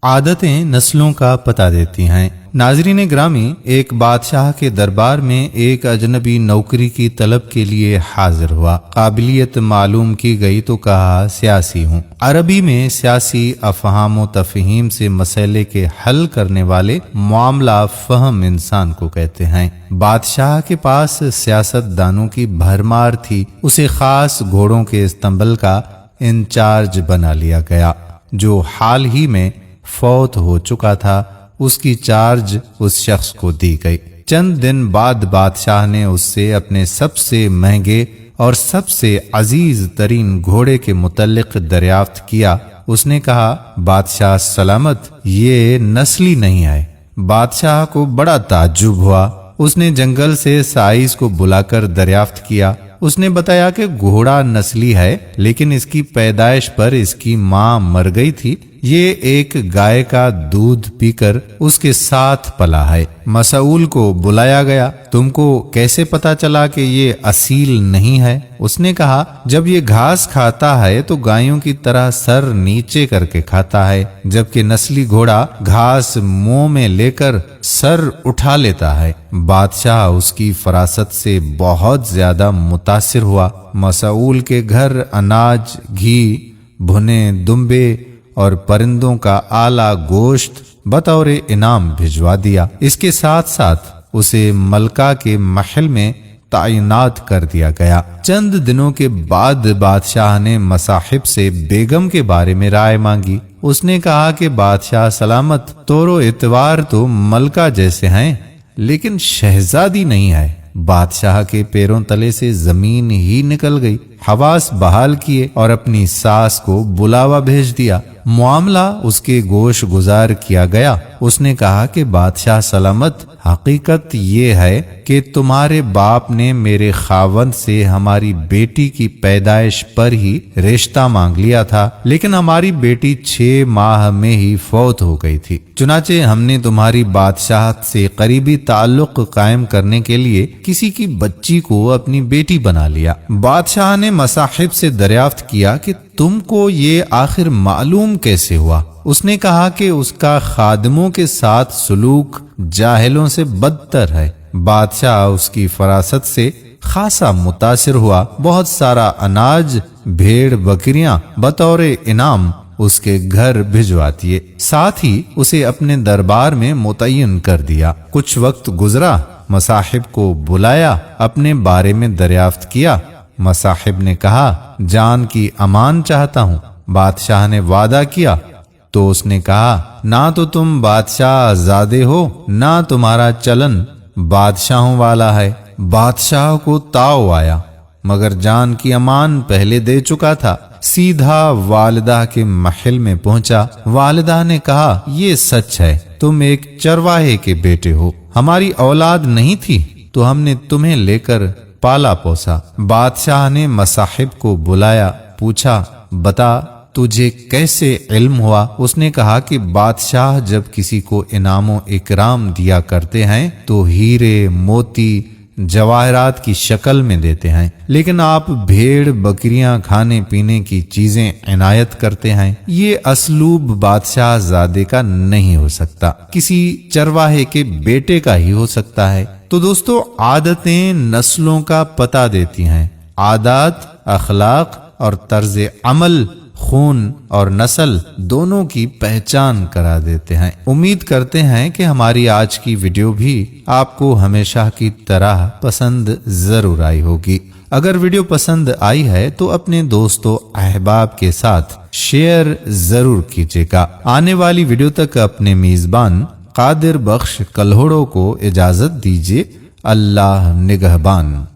عادتیں نسلوں کا پتہ دیتی ہیں۔ ناظرین گرامی، ایک بادشاہ کے دربار میں ایک اجنبی نوکری کی طلب کے لیے حاضر ہوا۔ قابلیت معلوم کی گئی تو کہا سیاسی ہوں۔ عربی میں سیاسی افہام و تفہیم سے مسئلے کے حل کرنے والے معاملہ فہم انسان کو کہتے ہیں۔ بادشاہ کے پاس سیاست دانوں کی بھرمار تھی۔ اسے خاص گھوڑوں کے استنبل کا انچارج بنا لیا گیا، جو حال ہی میں فوت ہو چکا تھا۔ اس کی چارج اس شخص کو دی گئی۔ چند دن بعد بادشاہ نے اس سے اپنے سب سے مہنگے اور سب سے عزیز ترین گھوڑے کے متعلق دریافت کیا۔ اس نے کہا، بادشاہ سلامت، یہ نسلی نہیں ہے۔ بادشاہ کو بڑا تعجب ہوا۔ اس نے جنگل سے سائز کو بلا کر دریافت کیا۔ اس نے بتایا کہ گھوڑا نسلی ہے، لیکن اس کی پیدائش پر اس کی ماں مر گئی تھی۔ یہ ایک گائے کا دودھ پی کر اس کے ساتھ پلا ہے۔ مسئول کو بلایا گیا۔ تم کو کیسے پتا چلا کہ یہ اصیل نہیں ہے؟ اس نے کہا، جب یہ گھاس کھاتا ہے تو گایوں کی طرح سر نیچے کر کے کھاتا ہے، جبکہ نسلی گھوڑا گھاس منہ میں لے کر سر اٹھا لیتا ہے۔ بادشاہ اس کی فراست سے بہت زیادہ متاثر ہوا۔ مسئول کے گھر اناج، گھی، بھنے دمبے اور پرندوں کا اعلیٰ گوشت بطور انعام بھجوا دیا۔ اس کے ساتھ ساتھ اسے ملکہ کے محل میں تعینات کر دیا گیا۔ چند دنوں کے بعد بادشاہ نے مصاحب سے بیگم کے بارے میں رائے مانگی۔ اس نے کہا کہ بادشاہ سلامت، طور و اعتبار تو ملکہ جیسے ہیں، لیکن شہزادی نہیں ہے۔ بادشاہ کے پیروں تلے سے زمین ہی نکل گئی۔ حواس بحال کیے اور اپنی ساس کو بلاوا بھیج دیا۔ معاملہ اس کے گوش گزار کیا گیا۔ اس نے کہا کہ بادشاہ سلامت، حقیقت یہ ہے کہ تمہارے باپ نے میرے خاوند سے ہماری بیٹی کی پیدائش پر ہی رشتہ مانگ لیا تھا، لیکن ہماری بیٹی 6 ماہ میں ہی فوت ہو گئی تھی۔ چنانچہ ہم نے تمہاری بادشاہت سے قریبی تعلق قائم کرنے کے لیے کسی کی بچی کو اپنی بیٹی بنا لیا۔ بادشاہ نے مصاحب سے دریافت کیا کہ تم کو یہ آخر معلوم کیسے ہوا؟ اس نے کہا کہ اس کا خادموں کے ساتھ سلوک جاہلوں سے بدتر ہے۔ بادشاہ اس کی فراست سے خاصا متاثر ہوا۔ بہت سارا اناج، بھیڑ بکریاں بطور انعام اس کے گھر بھجوا دیے، ساتھ ہی اسے اپنے دربار میں متعین کر دیا۔ کچھ وقت گزرا، مصاحب کو بلایا، اپنے بارے میں دریافت کیا۔ مصاحب نے کہا، جان کی امان چاہتا ہوں۔ بادشاہ نے وعدہ کیا تو اس نے کہا، نہ تو تم بادشاہ زادے ہو، نہ تمہارا چلن بادشاہوں والا ہے۔ بادشاہ کو تاؤ آیا، مگر جان کی امان پہلے دے چکا تھا۔ سیدھا والدہ کے محل میں پہنچا۔ والدہ نے کہا، یہ سچ ہے، تم ایک چرواہے کے بیٹے ہو۔ ہماری اولاد نہیں تھی تو ہم نے تمہیں لے کر پالا پوسا۔ بادشاہ نے مصاحب کو بلایا، پوچھا، بتا تجھے کیسے علم ہوا؟ اس نے کہا کہ بادشاہ جب کسی کو انعام و اکرام دیا کرتے ہیں تو ہیرے، موتی، جواہرات کی شکل میں دیتے ہیں، لیکن آپ بھیڑ بکریاں، کھانے پینے کی چیزیں عنایت کرتے ہیں۔ یہ اسلوب بادشاہ زادے کا نہیں ہو سکتا، کسی چرواہے کے بیٹے کا ہی ہو سکتا ہے۔ تو دوستو، عادتیں نسلوں کا پتہ دیتی ہیں۔ عادات، اخلاق اور طرز عمل خون اور نسل دونوں کی پہچان کرا دیتے ہیں۔ امید کرتے ہیں کہ ہماری آج کی ویڈیو بھی آپ کو ہمیشہ کی طرح پسند ضرور آئی ہوگی۔ اگر ویڈیو پسند آئی ہے تو اپنے دوستوں احباب کے ساتھ شیئر ضرور کیجیے گا۔ آنے والی ویڈیو تک اپنے میزبان قادر بخش کلہوڑوں کو اجازت دیجیے۔ اللہ نگہبان۔